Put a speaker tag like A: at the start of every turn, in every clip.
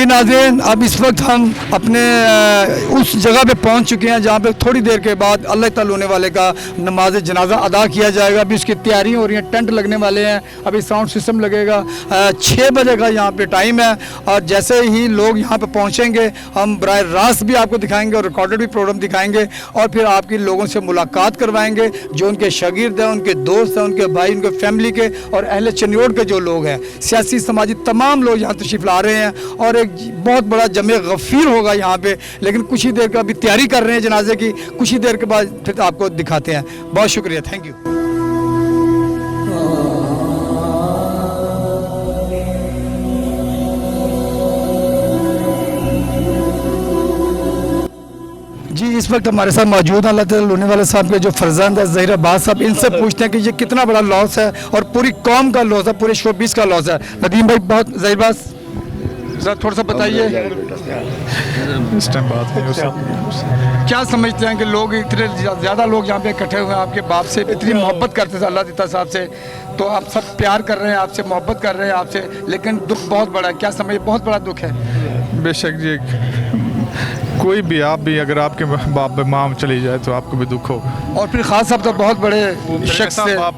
A: नाज़रीन, अब इस वक्त हम अपने उस जगह पे पहुंच चुके हैं जहां पे थोड़ी देर के बाद अल्लाह ताला होने वाले का नमाज जनाजा अदा किया जाएगा। अभी उसकी तैयारियां हो रही हैं, टेंट लगने वाले हैं, अभी साउंड सिस्टम लगेगा। 6 बजे का यहाँ पे टाइम है और जैसे ही लोग यहाँ पे पहुँचेंगे हम बराह रास्त भी आपको दिखाएंगे और रिकॉर्डेड भी प्रोग्राम दिखाएंगे और फिर आपकी लोगों से मुलाकात करवाएंगे जो उनके शागिर्द हैं, उनके दोस्त हैं, उनके भाई, उनके फैमिली के और अहले चनियोड़ के जो लोग हैं, सियासी समाजी तमाम लोग यहाँ तशरीफ़ ला रहे हैं और एक बहुत बड़ा जमे गफ़ीर होगा यहाँ पे। लेकिन कुछ ही देर का अभी तैयारी कर रहे हैं जनाजे की, कुछ ही देर के बाद फिर आपको दिखाते हैं। बहुत शुक्रिया, थैंक यू। जी, इस वक्त हमारे साथ मौजूद हैं अल्लाह ताला लोने वाले साहब के जो फर्जंद है ज़हीर अब्बास साहब। इनसे पूछते हैं कि ये कितना बड़ा लॉस है और पूरी कौम का लॉस है, पूरे शोबीस का लॉस है। नदीम भाई, बहुत ज़हीर अब्बास ज़रा थोड़ा सा बताइए,
B: इस टाइम बात नहीं हो सकती।
A: क्या समझते हैं कि लोग इतने ज़्यादा लोग यहाँ पे इकट्ठे हुए हैं, आपके बाप से इतनी मोहब्बत करते थे अल्लाह दिता साहब से, तो आप सब प्यार कर रहे हैं आपसे, मोहब्बत कर रहे हैं आपसे, लेकिन दुख बहुत बड़ा है, क्या समझिए? बहुत बड़ा दुख है।
B: बेशक जी, कोई भी आप भी अगर आपके बाप माँ चली जाए तो आपको भी दुख होगा।
A: और फिर खास साहब तो बहुत बड़े शख्स थे
B: आप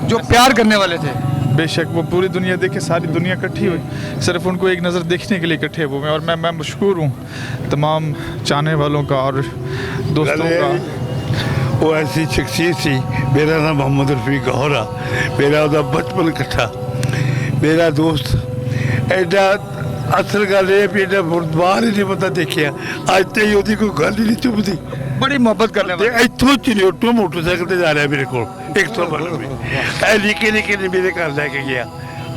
A: जो प्यार करने वाले थे।
B: बेशक वो पूरी दुनिया देखे, सारी दुनिया इकट्ठी हुई सिर्फ उनको एक नज़र देखने के लिए इकट्ठे हुए। और मैं मशकूर हूँ तमाम चाहने वालों का और दोस्तों का।
C: वो ऐसी शख्सियत थी। मेरा नाम मोहम्मद रफीक गौहरा, मेरा उदा बचपन कट्ठा, मेरा दोस्त एडा असल गल ये भी बाहर ही नहीं बंदा देखिया, अज तक ही कोई गल ही नहीं चुभती।
A: बड़ी मोहब्बत करने वाले।
C: इतों चिन्होटो मोटरसाइकिल से जा रहा है मेरे को 100 में निके निके ने मेरे घर लैके गया,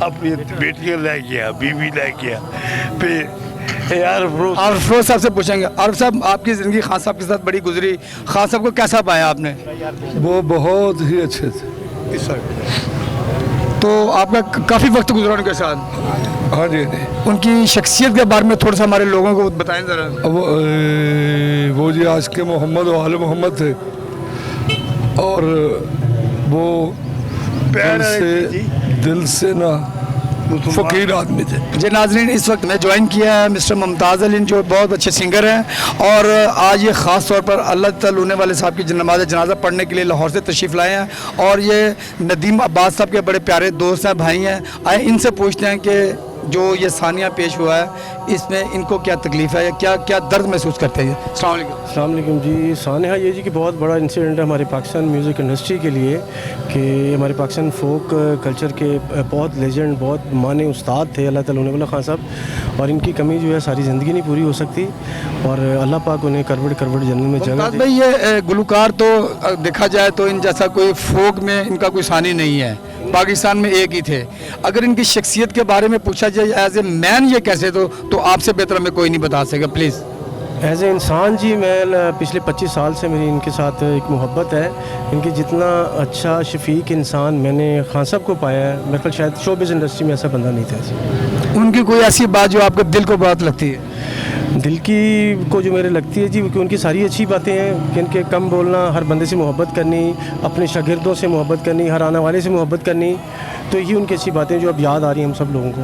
C: अपनी बेटियां लै गया, बीवी लै गया। फिर यार
A: अफरोज साहब से पूछेंगे। आरिफ साहब, आपकी ज़िंदगी खान साहब के साथ बड़ी गुजरी, खान साहब को कैसा पाया आपने?
D: वो बहुत ही अच्छे थे।
A: तो आपका काफ़ी वक्त गुजरा उनके साथ?
D: हाँ जी।
A: उनकी शख्सियत के बारे में थोड़ा सा हमारे लोगों को बताएं ज़रा।
D: वो जी आज के मोहम्मद वाले मोहम्मद थे और वो दिल से ना फ़कीर आदमी थे।
A: जी नाज़रीन, इस वक्त मैं ज्वाइन किया है मिस्टर मुमताज़ अली जो बहुत अच्छे सिंगर हैं और आज ये ख़ास तौर पर अल्लाह ताला होने वाले साहब की नमाज जनाजा पढ़ने के लिए लाहौर से तशरीफ़ लाए हैं और ये नदीम अब्बास साहब के बड़े प्यारे दोस्त हैं, भाई हैं। आए इनसे पूछते हैं कि जो ये सानिया पेश हुआ है इसमें इनको क्या तकलीफ़ है या क्या क्या दर्द महसूस करते हैं?
E: अस्सलाम वालेकुम जी। सानिया ये जी कि बहुत बड़ा इंसिडेंट है हमारे पाकिस्तान म्यूज़िक इंडस्ट्री के लिए कि हमारे पाकिस्तान फोक कल्चर के बहुत लेजेंड, बहुत माने उस्ताद थे अल्लाह ताला होने वाला खान साहब, और इनकी कमी जो है सारी ज़िंदगी नहीं पूरी हो सकती और अल्लाह पाक उन्हें करवट करवट जन्नत में जगह दे।
A: भाई ये गुलकार तो देखा जाए तो इन जैसा कोई फोक में इनका कोई सानी नहीं है, पाकिस्तान में एक ही थे। अगर इनकी शख्सियत के बारे में पूछा जाए एज ए मैन ये कैसे, तो आपसे बेहतर हमें कोई नहीं बता सकेगा। प्लीज़।
E: एज ए इंसान जी, मैं पिछले 25 साल से मेरी इनके साथ एक मोहब्बत है। इनकी जितना अच्छा शफीक इंसान मैंने खान साहब को पाया है, मेरे ख्याल शायद शोबिज़ इंडस्ट्री में ऐसा बंदा नहीं था जी।
A: उनकी कोई ऐसी बात जो आपके दिल को बहुत लगती है?
E: दिल की को जो मेरे लगती है जी कि उनकी सारी अच्छी बातें हैं कि इनके कम बोलना, हर बंदे से मोहब्बत करनी, अपने शागिर्दों से मोहब्बत करनी, हर आने वाले से मोहब्बत करनी, तो यही उनकी अच्छी बातें जो अब याद आ रही हैं हम सब लोगों को।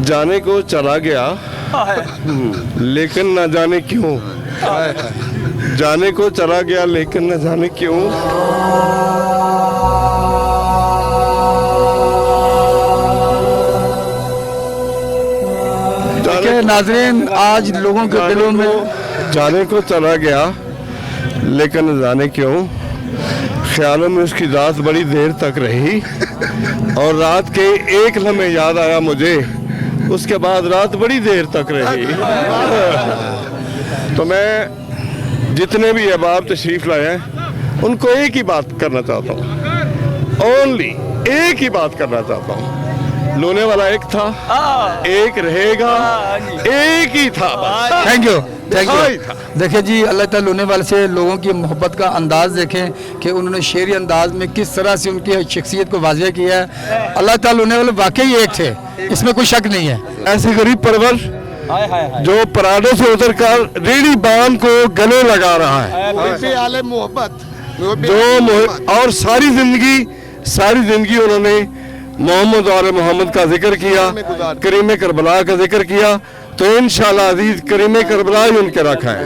F: जाने को चला गया लेकिन न जाने क्यों, जाने को चला गया लेकिन न जाने क्यों।
A: नाज़रीन, आज लोगों के दिलों में
F: जाने को चला गया लेकिन न जाने क्यों, ख्यालों में उसकी रात बड़ी देर तक रही और रात के एक लम्हे याद आया मुझे, उसके बाद रात बड़ी देर तक रही। तो मैं जितने भी अहबाब तशरीफ़ लाए हैं उनको एक ही बात करना चाहता हूँ, ओनली एक ही बात करना चाहता हूँ। लोने वाला एक था, एक रहेगा, एक ही था।
A: Thank you, thank you. देखिए जी, अल्लाह ताला होने वाले से लोगों की मोहब्बत का अंदाज़ देखें कि उन्होंने शेरी अंदाज में किस तरह से उनकी शख्सियत को वाज़ेह किया है। अल्लाह ताला होने वाले वाकई एक थे, इसमें कोई शक नहीं है।
F: ऐसे गरीब परवर जो पराडे से उतर कर रेडी बांध को गले लगा रहा है, जो और सारी जिंदगी उन्होंने मोहम्मद और मोहम्मद का जिक्र किया, करीम करबला का जिक्र किया तो इंशाल्लाह अजीज करीम करबला ही उनके रखा है।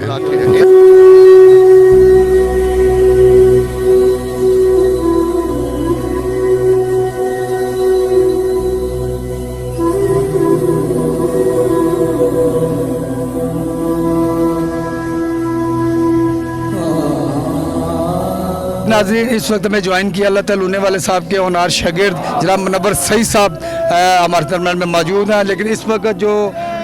A: नाज़रीन, इस वक्त मैं ज्वाइन किया अल्लाह ताला लूने वाले साहब के होनार शागिर्द जनाब मुनव्वर सईद साहब हमारे दरमियान में मौजूद हैं। लेकिन इस वक्त जो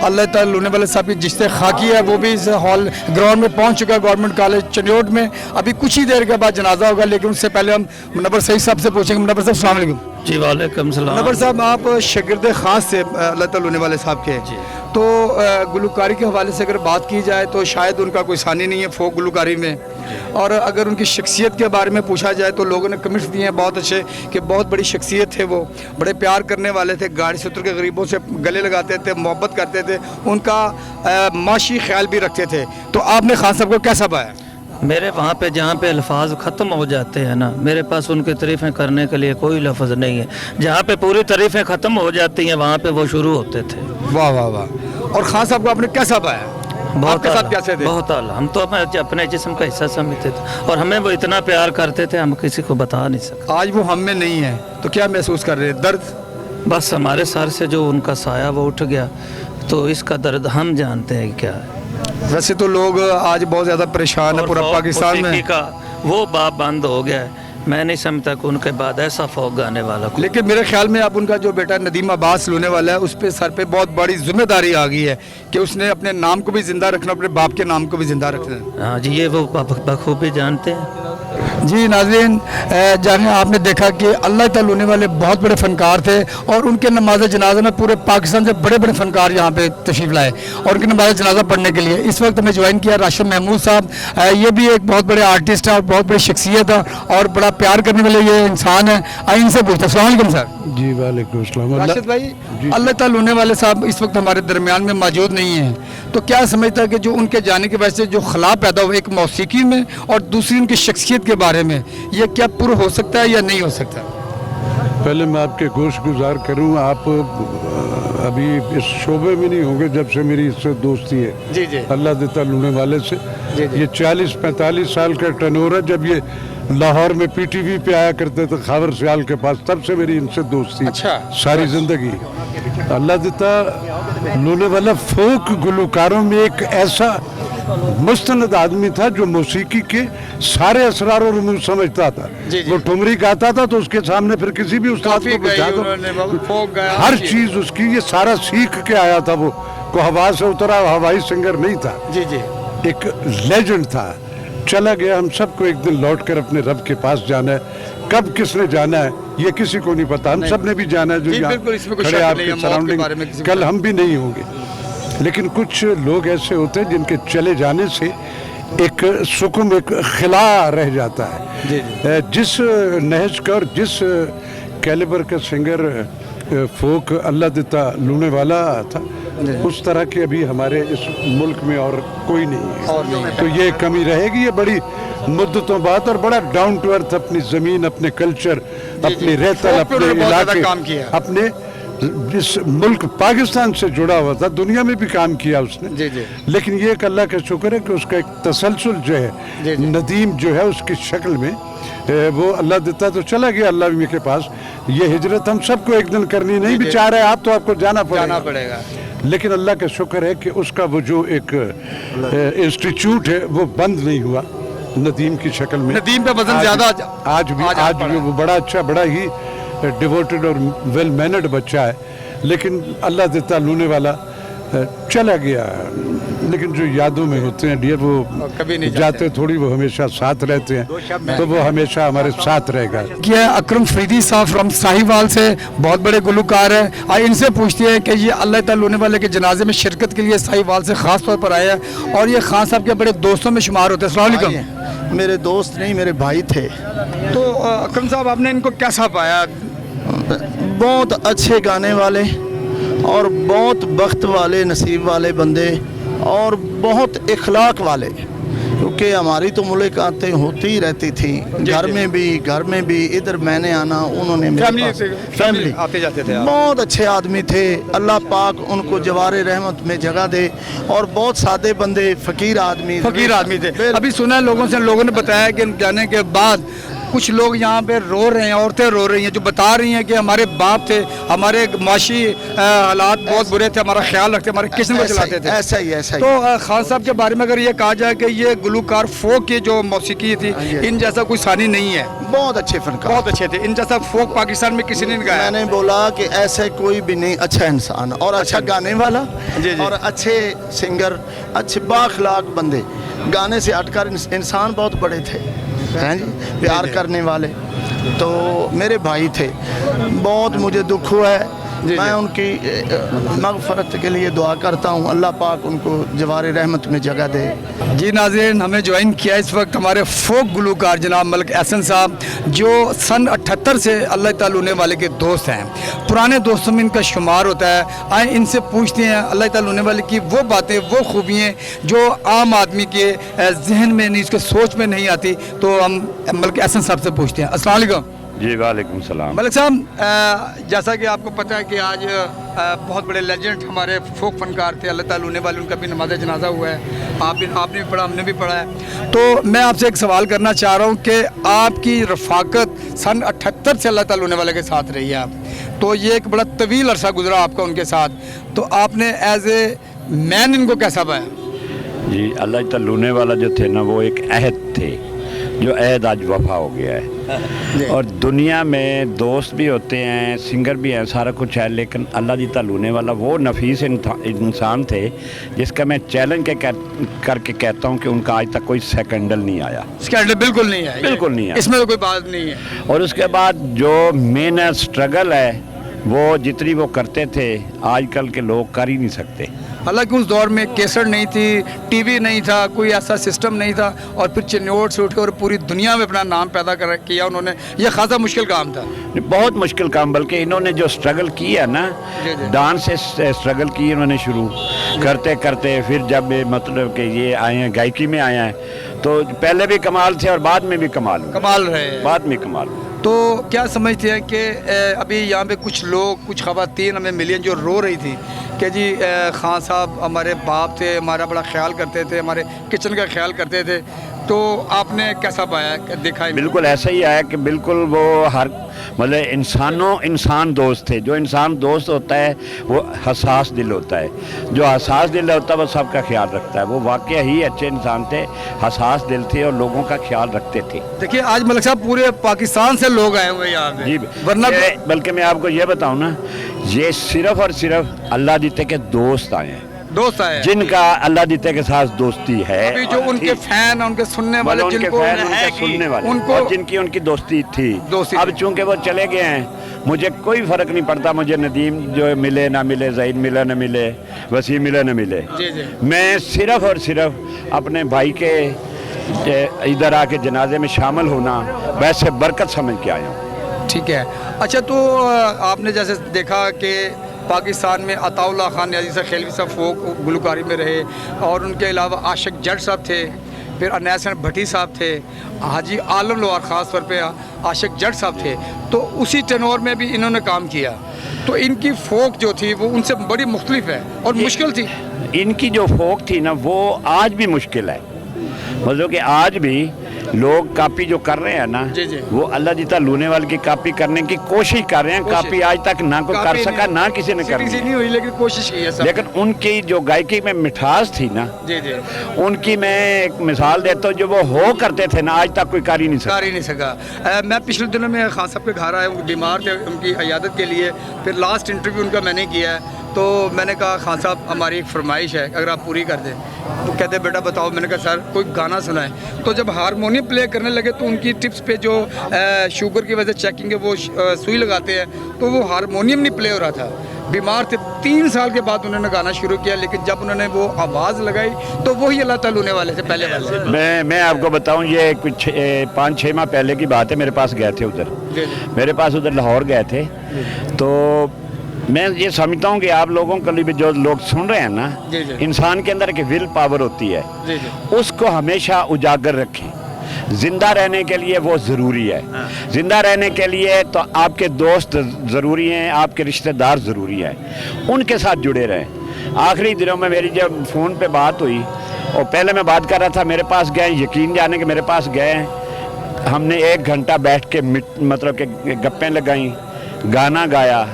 A: अल्लाह ताला लूने वाले साहब की जिश्ते खाकी है वो भी इस हॉल ग्राउंड में पहुंच चुका है गवर्नमेंट कॉलेज चंडियोट में। अभी कुछ ही देर के बाद जनाजा होगा, लेकिन उससे पहले हम मुनव्वर सईद साहब से पूछेंगे। मुनव्वर साहब अस्सलाम वालेकुम।
G: जी वालेकुम सलाम।
A: मुनव्वर साहब, आप शागिर्द खास से अल्लाह ताला लूने वाले साहब के, तो गुलकारी के हवाले से अगर बात की जाए तो शायद उनका कोई सानी नहीं है फोक गुलकारी में, और अगर उनकी शख्सियत के बारे में पूछा जाए तो लोगों ने कमेंट्स दिए हैं बहुत अच्छे कि बहुत बड़ी शख्सियत थे, वो बड़े प्यार करने वाले थे, गाड़ी से उतर के गरीबों से गले लगाते थे, मोहब्बत करते थे, उनका माशी ख्याल भी रखते थे। तो आपने खान साहब को कैसा पाया?
G: मेरे वहाँ पे जहाँ पे अल्फाज ख़त्म हो जाते हैं ना, मेरे पास उनकी तारीफ़ें करने के लिए कोई लफ्ज़ नहीं है। जहाँ पे पूरी तारीफ़ें ख़त्म हो जाती हैं वहाँ पे वो शुरू होते थे।
A: वाह वाह वाह। और खान साहब को आपने कैसा पाया? आपके साथ कैसे थे?
G: बहुत आला। हम तो अपने जिस्म का हिस्सा समझते थे और हमें वो इतना प्यार करते थे हम किसी को बता नहीं सकते।
A: आज वो हम में नहीं है तो क्या महसूस कर रहे हैं? दर्द?
G: बस हमारे सर से जो उनका साया वो उठ गया, तो इसका दर्द हम जानते हैं क्या है।
A: वैसे तो लोग आज बहुत ज़्यादा परेशान है पूरा पाकिस्तान में।
G: का वो बाप बंद हो गया है। मैं नहीं समझता कि उनके बाद ऐसा फोक गाने वाला कोई।
A: लेकिन मेरे ख्याल में अब उनका जो बेटा नदीम अब्बास लूने वाला है उस पे सर पे बहुत बड़ी जिम्मेदारी आ गई है कि उसने अपने नाम को भी ज़िंदा रखना, अपने बाप के नाम को भी ज़िंदा रखना।
G: हाँ जी, ये वो बखूबी जानते हैं।
A: जी नाज़रीन, जाने आपने देखा कि अल्लाह ताला लूने वाले बहुत बड़े फ़नकार थे और उनके नमाज जनाजा में पूरे पाकिस्तान से बड़े बड़े फ़नकार यहाँ पे तशरीफ़ लाए और उनके नमाज जनाजा पढ़ने के लिए। इस वक्त मैं ज्वाइन किया राशिद महमूद साहब, ये भी एक बहुत बड़े आर्टिस्ट है और बहुत बड़ी शख्सियत है और बड़ा प्यार करने वाले ये इंसान है। आइए इनसे पूछते हैं। अस्सलाम वालेकुम सर।
C: जी वालेकुम सलाम।
A: राशिद भाई, अल्लाह ताला लूने वाले साहब इस वक्त हमारे दरमियान में मौजूद नहीं है, तो क्या समझता है कि जो उनके जाने की वजह से जो खला पैदा हुआ एक मौसीकी में और दूसरी उनकी शख्सियत के बारे में, ये क्या पूरा हो सकता है या नहीं हो सकता?
C: पहले मैं आपके गोश गुजार करूँ, आप अभी इस शोबे में नहीं होंगे जब से मेरी इससे दोस्ती है।
A: जी जी।
C: अल्लाह देता लूने वाले से ये 40-45 साल का टर्नओवर है। जब ये लाहौर में पीटीवी पे आया करते थे खावर सियाल के पास, तब से मेरी इनसे दोस्ती।
A: अच्छा।
C: सारी जिंदगी अल्लाह देता लूने वाला फोक गुलकारों में एक ऐसा मुस्तनद आदमी था जो मौसीकी के सारे असरार और रूह समझता था। वो ठुमरी गाता था तो उसके सामने फिर किसी भी उस्ताद को बिठा दो, हर चीज उसकी ये सारा सीख के आया था। वो को हवा से उतरा हवाई सिंगर नहीं था।
A: जी जी।
C: एक लेजेंड था, चला गया। हम सबको एक दिन लौट कर अपने रब के पास जाना है। कब किसने जाना है ये किसी को नहीं पता। हम सब ने भी जाना है जो खड़े आपके सराउंडिंग, कल हम भी नहीं होंगे। लेकिन कुछ लोग ऐसे होते हैं जिनके चले जाने से एक सुकून, एक खिला रह जाता है। जिस नहज का और जिस कैलिबर का सिंगर फोक अल्लाह देता लूने वाला था, उस तरह के अभी हमारे इस मुल्क में और कोई नहीं है। तो ये कमी रहेगी, ये बड़ी मुद्दतों बाद, और बड़ा डाउन टू अर्थ अपनी ज़मीन, अपने कल्चर, अपनी रहतल, अपने इलाके, अपने इस मुल्क पाकिस्तान से जुड़ा हुआ था। दुनिया में भी काम किया उसने। लेकिन ये एक अल्लाह का शुक्र है कि उसका एक तसलसल जो है, नदीम जो है उसकी शक्ल में वो अल्लाह देता तो चला गया अल्लाह के पास। ये हिजरत हम सबको एक दिन करनी नहीं भी चाह रहे हैं आप, तो आपको जाना पड़ेगा। लेकिन अल्लाह का शुक्र है कि उसका वो जो एक इंस्टीट्यूट है वो बंद नहीं हुआ नदीम की शक्ल में।
A: नदीम पे वजन ज्यादा
C: आज भी वो बड़ा अच्छा, बड़ा ही डिवोटेड और वेल मैनर्ड बच्चा है। लेकिन अल्लाह देता लूने वाला चला गया। लेकिन जो यादों में होते हैं डियर, वो कभी नहीं जाते थोड़ी, वो हमेशा साथ रहते हैं, तो वो हमेशा हमारे साथ रहेगा।
A: क्या अकरम फरीदी साहब फ्रॉम साहिवाल से बहुत बड़े गुलकार हैं। आइए इनसे पूछते हैं कि ये अल्लाह ताला लूने वाले के जनाजे में शिरकत के लिए साहिवाल से ख़ास तौर पर आए हैं और ये खान साहब के बड़े दोस्तों में शुमार होते हैं। अस्सलाम वालेकुम।
H: मेरे दोस्त नहीं, मेरे भाई थे।
A: तो अकरम साहब, आपने इनको कैसा पाया?
H: बहुत अच्छे गाने वाले और बहुत बख्त वाले, नसीब वाले बंदे और बहुत इखलाक वाले। क्योंकि हमारी तो मुलाकातें होती ही रहती थी, घर में भी इधर मैंने आना, उन्होंने
A: फैमिली आते जाते थे आप।
H: बहुत अच्छे आदमी थे, अल्लाह पाक उनको जवार रहमत में जगह दे। और बहुत सादे बंदे, फकीर आदमी
A: थे। अभी सुना है लोगों ने बताया कि जाने के बाद कुछ लोग यहाँ पे रो रहे हैं, औरतें रो रही हैं, जो बता रही हैं कि हमारे बाप थे, हमारे माशी हालात बहुत बुरे थे, हमारा ख्याल रखते, हमारे किचन को चलाते थे।
H: ऐसा ही
A: तो खान साहब के बारे में अगर ये कहा जाए कि ये गुलूकार फोक की जो मौसीकी थी, इन जैसा कोई सानी नहीं है।
H: बहुत अच्छे फनकार,
A: बहुत अच्छे थे, इन जैसा फोक पाकिस्तान में किसी ने नहीं गाया।
H: मैंने बोला कि ऐसे कोई भी नहीं, अच्छा इंसान और अच्छा गाने वाला और अच्छे सिंगर, अच्छे बाखलाक बंदे, गाने से हटकर इंसान बहुत बड़े थे हैं जी, प्यार करने वाले। तो मेरे भाई थे, बहुत मुझे दुख हुआ है। मैं उनकी मगफरत के लिए दुआ करता हूँ, अल्लाह पाक उनको जवार रहमत में जगह दे।
A: जी नाज़रीन, हमें ज्वाइन किया इस वक्त हमारे फोक गुलूकार जनाब मलिक एहसन साहब, जो सन 78 से अल्लाह ताला उन्हें वाले के दोस्त हैं, पुराने दोस्तों में इनका शुमार होता है। आए इनसे पूछते हैं अल्लाह ताला उन्हें वाले की वो बातें, वो खूबियाँ जो आम आदमी के जहन में नहीं, उसके सोच में नहीं आती। तो हम मलिक एहसन साहब से पूछते हैं। अस्सलाम वालेकुम।
I: जी वालेकुम सलाम।
A: मलिक साहब, जैसा कि आपको पता है कि आज बहुत बड़े लेजेंड हमारे फोक फनकार थे, अल्लाह ताला उन्हें वाले, उनका भी नमाज जनाजा हुआ है, आपने भी पढ़ा, हमने भी पढ़ा है। तो मैं आपसे एक सवाल करना चाह रहा हूँ कि आपकी रफ़ाकत सन 78 से अल्लाह ताला उन्हें वाले के साथ रही है आप, तो ये एक बड़ा तवील अरसा गुजरा आपका उनके साथ, तो आपने एज ए मैन इनको कैसा पाया?
I: जी अल्लाह ताला उन्हें वाला जो थे ना, वो एक अहद थे, जो अहद आज वफा हो गया है। और दुनिया में दोस्त भी होते हैं, सिंगर भी हैं, सारा कुछ है, लेकिन अल्लाह दी तलूने वाला वो नफीस इंसान थे जिसका मैं चैलेंज करके कहता हूँ कि उनका आज तक कोई स्कैंडल नहीं आया।
A: स्कैंडल बिल्कुल नहीं है,
I: बिल्कुल नहीं है,
A: इसमें तो कोई बात नहीं है।
I: और उसके बाद जो मेहनत स्ट्रगल है, वो जितनी वो करते थे आजकल के लोग कर ही नहीं सकते।
A: हालांकि उस दौर में केसर नहीं थी, टीवी नहीं था, कोई ऐसा सिस्टम नहीं था, और फिर चिन्नौट से उठ कर पूरी दुनिया में अपना नाम पैदा किया उन्होंने। यह खासा मुश्किल काम था,
I: बहुत मुश्किल काम, बल्कि इन्होंने जो स्ट्रगल किया ना, डांस से स्ट्रगल की इन्होंने शुरू करते करते, फिर जब मतलब कि ये आए हैं गायकी में आए हैं, तो पहले भी कमाल थे और बाद में भी कमाल
A: रहे,
I: बाद में कमाल।
A: तो क्या समझते हैं कि अभी यहाँ पे कुछ लोग, कुछ ख़वातीन हमें मिली जो रो रही थी कि जी खान साहब हमारे बाप थे, हमारा बड़ा ख्याल करते थे, हमारे किचन का ख्याल करते थे, तो आपने कैसा पाया, देखा?
I: बिल्कुल ऐसा ही आया कि बिल्कुल वो हर मतलब इंसान दोस्त थे। जो इंसान दोस्त होता है वो हसास दिल होता है, जो हसास दिल होता है वो सबका ख्याल रखता है। वो वाकई ही अच्छे इंसान थे, हसास दिल थे और लोगों का ख्याल रखते थे।
A: देखिए आज मलिक साहब पूरे पाकिस्तान से लोग आए हुए यहाँ पे,
I: जी,
A: वरना
I: बल्कि मैं आपको ये बताऊँ ना, ये सिर्फ और सिर्फ अल्लाह दीते के दोस्त आए हैं,
A: दोस्त आए
I: जिनका अल्लाह दीते के साथ दोस्ती है।
A: अभी जो उनके फैन, उनके सुनने वाले, जिनको
I: उनके सुनने वाले,
A: उनको
I: और जिनकी उनकी दोस्ती थी, अब चूंकि वो चले गए हैं, मुझे कोई फ़र्क नहीं पड़ता, मुझे नदीम जो मिले ना मिले, ज़हीद मिले ना मिले, वसीम मिले ना मिले, मैं सिर्फ और सिर्फ अपने भाई के इधर आके जनाजे में शामिल होना वैसे बरकत समझ के आया हूँ।
A: ठीक है। अच्छा, तो आपने जैसे देखा कि पाकिस्तान में अताउल्लाह खान न्याज़ी साहब खेलवी साहब फोक गुलकारी में रहे, और उनके अलावा आशिक जट साहब थे, फिर अनैस भट्टी साहब थे, हाजी आलम लोहार ख़ास तौर पे आशिक जट साहब थे, तो उसी टेनोर में भी इन्होंने काम किया। तो इनकी फोक जो थी वो उनसे बड़ी मुख्तलिफ है और मुश्किल थी।
I: इनकी जो फोक थी ना, वो आज भी मुश्किल है, मतलब कि आज भी लोग कापी जो कर रहे हैं ना, वो अल्लाह दी लूने वाले की कापी करने की कोशिश कर रहे हैं। कापी आज तक ना कोई कर सका, ना किसी ने करी
A: नहीं हुई, लेकिन कोशिश की है।
I: लेकिन उनकी जो गायकी में मिठास थी ना, उनकी मैं एक मिसाल देता हूँ, जो वो हो करते थे ना, आज तक कोई कर ही नहीं सका।
A: मैं पिछले दिनों में खान साहब के घर आया, वो बीमार थे, उनकी इयादत के लिए, फिर लास्ट इंटरव्यू उनका मैंने किया है, तो मैंने कहा खान साहब हमारी एक फरमाइश है, अगर आप पूरी कर दें। तो कहते बेटा बताओ। मैंने कहा सर कोई गाना सुनाएं। तो जब हारमोनियम प्ले करने लगे तो उनकी टिप्स पे जो शुगर की वजह से चेकिंग है, वो सुई लगाते हैं, तो वो हारमोनियम नहीं प्ले हो रहा था, बीमार थे। 3 साल के बाद उन्होंने गाना शुरू किया, लेकिन जब उन्होंने वो आवाज़ लगाई तो वही अल्लाह ताला होने वाले से पहले वाले।
I: मैं आपको बताऊं, ये कुछ 5-6 माह पहले की बात है। मेरे पास गए थे उधर, मेरे पास उधर लाहौर गए थे, तो मैं ये समझता हूँ कि आप लोगों के लिए भी जो लोग सुन रहे हैं ना,
A: जी, जी।
I: इंसान के अंदर एक विल पावर होती है,
A: जी, जी।
I: उसको हमेशा उजागर रखें। जिंदा रहने के लिए वो ज़रूरी है। जिंदा रहने के लिए तो आपके दोस्त ज़रूरी हैं, आपके रिश्तेदार ज़रूरी हैं, उनके साथ जुड़े रहें। आखिरी दिनों में मेरी जब फ़ोन पे बात हुई और पहले मैं बात कर रहा था, मेरे पास गए, यकीन जाने के मेरे पास गए, हमने 1 घंटा बैठ के मतलब कि गप्पें लगाई, गाना गाया।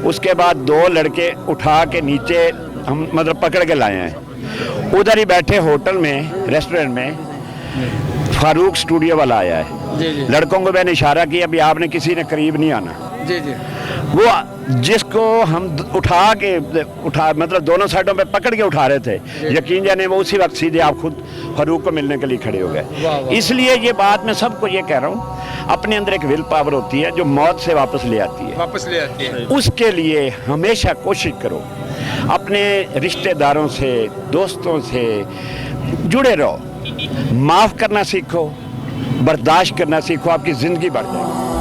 I: उसके बाद 2 लड़के उठा के नीचे हम मतलब पकड़ के लाए हैं। उधर ही बैठे होटल में, रेस्टोरेंट में फारूक स्टूडियो वाला आया है।
A: जी, जी।
I: लड़कों को मैंने इशारा किया, अभी आपने किसी ने करीब नहीं आना।
A: जी, जी।
I: वो जिसको हम उठा मतलब दोनों साइडों पे पकड़ के उठा रहे थे, यकीन जाने वो उसी वक्त सीधे आप खुद फारूक को मिलने के लिए खड़े हो गए। इसलिए ये बात मैं सबको ये कह रहा हूँ, अपने अंदर एक विल पावर होती है जो मौत से वापस ले आती है। उसके लिए हमेशा कोशिश करो, अपने रिश्तेदारों से, दोस्तों से जुड़े रहो, माफ़ करना सीखो, बर्दाश्त करना सीखो, आपकी ज़िंदगी बढ़ जाएगी।